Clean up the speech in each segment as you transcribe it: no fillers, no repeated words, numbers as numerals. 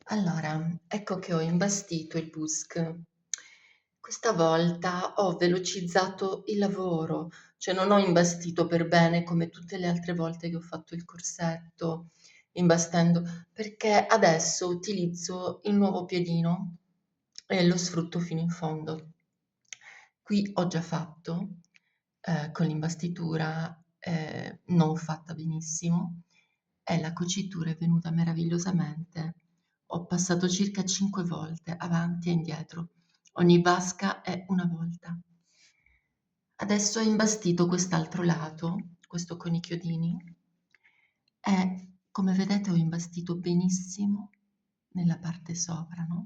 Allora, ecco che ho imbastito il Busk. Questa volta ho velocizzato il lavoro, cioè non ho imbastito per bene come tutte le altre volte che ho fatto il corsetto, imbastendo, perché adesso utilizzo il nuovo piedino e lo sfrutto fino in fondo. Qui ho già fatto, con l'imbastitura, non fatta benissimo, e la cucitura è venuta meravigliosamente. Ho passato circa 5 volte avanti e indietro, ogni vasca è una volta. Adesso ho imbastito quest'altro lato, questo con i chiodini, e come vedete ho imbastito benissimo nella parte sopra, no?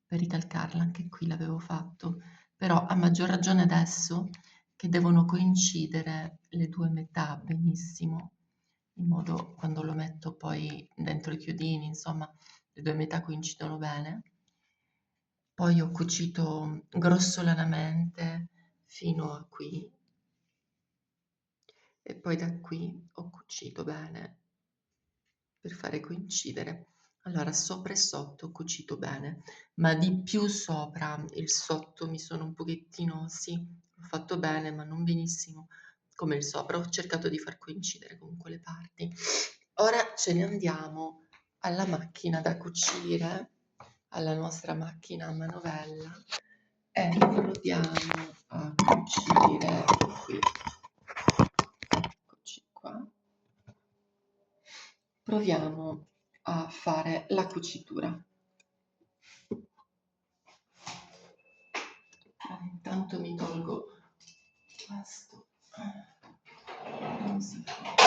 Per ricalcarla, anche qui l'avevo fatto, però a maggior ragione adesso che devono coincidere le due metà benissimo, in modo quando lo metto poi dentro i chiodini, insomma, le due metà coincidono bene. Poi ho cucito grossolanamente fino a qui e poi da qui ho cucito bene per fare coincidere. Allora, sopra e sotto ho cucito bene, ma di più sopra, il sotto mi sono un pochettino, sì, l'ho fatto bene, ma non benissimo come il sopra. Ho cercato di far coincidere comunque le parti. Ora ce ne andiamo alla macchina da cucire, alla nostra macchina a manovella e proviamo a cucire qui. Eccoci qua. Proviamo a fare la cucitura. Intanto mi tolgo questo. Non si fa.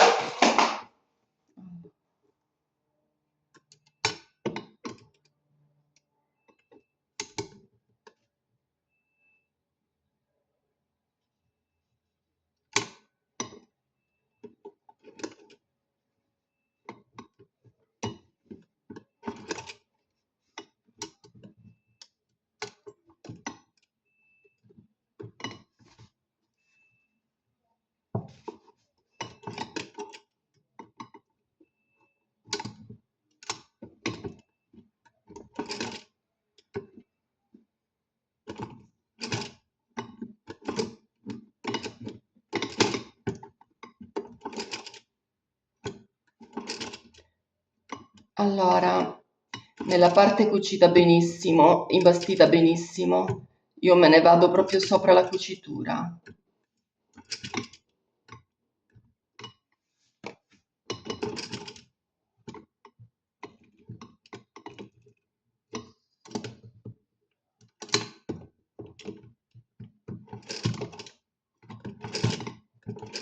Allora, nella parte cucita benissimo, imbastita benissimo, io me ne vado proprio sopra la cucitura.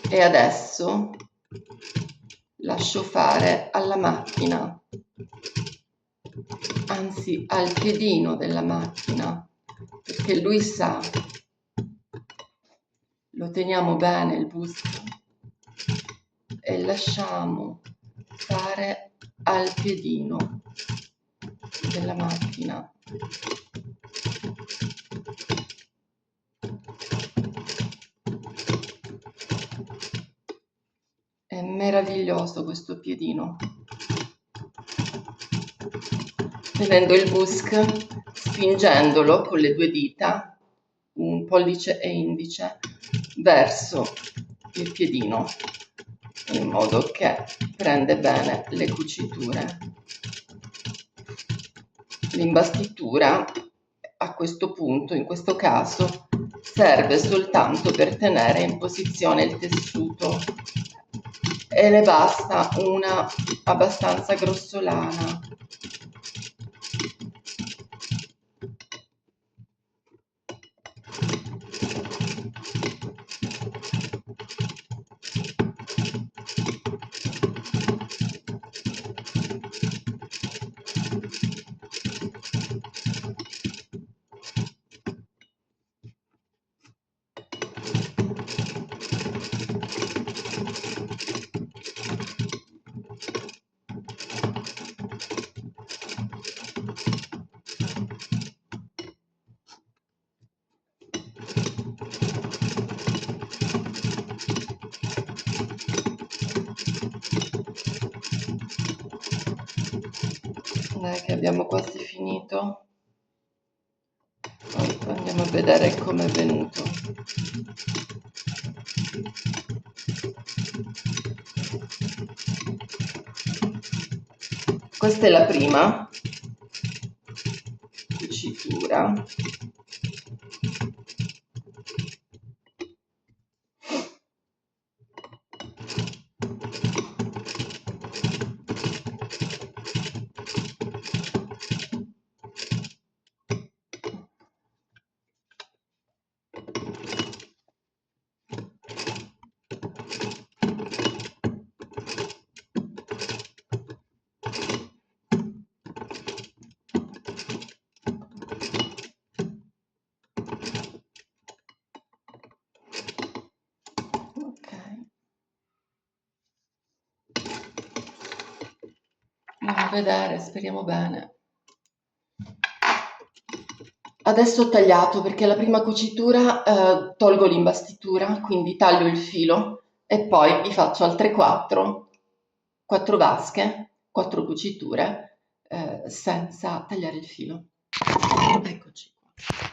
E adesso lascio fare alla macchina, anzi al piedino della macchina, perché lui sa. Lo teniamo bene il busto e lasciamo fare al piedino della macchina. È meraviglioso questo piedino. Tenendo il busk, spingendolo con le due dita, un pollice e indice, verso il piedino, in modo che prende bene le cuciture. L'imbastitura a questo punto, in questo caso, serve soltanto per tenere in posizione il tessuto e ne basta una abbastanza grossolana. che abbiamo quasi finito. Poi andiamo a vedere come è venuto. Questa è la prima cucitura. Ok. Andiamo a vedere, speriamo bene. Adesso ho tagliato perché la prima cucitura tolgo l'imbastitura, quindi taglio il filo e poi vi faccio altre 4 vasche, 4 cuciture senza tagliare il filo. Eccoci qua.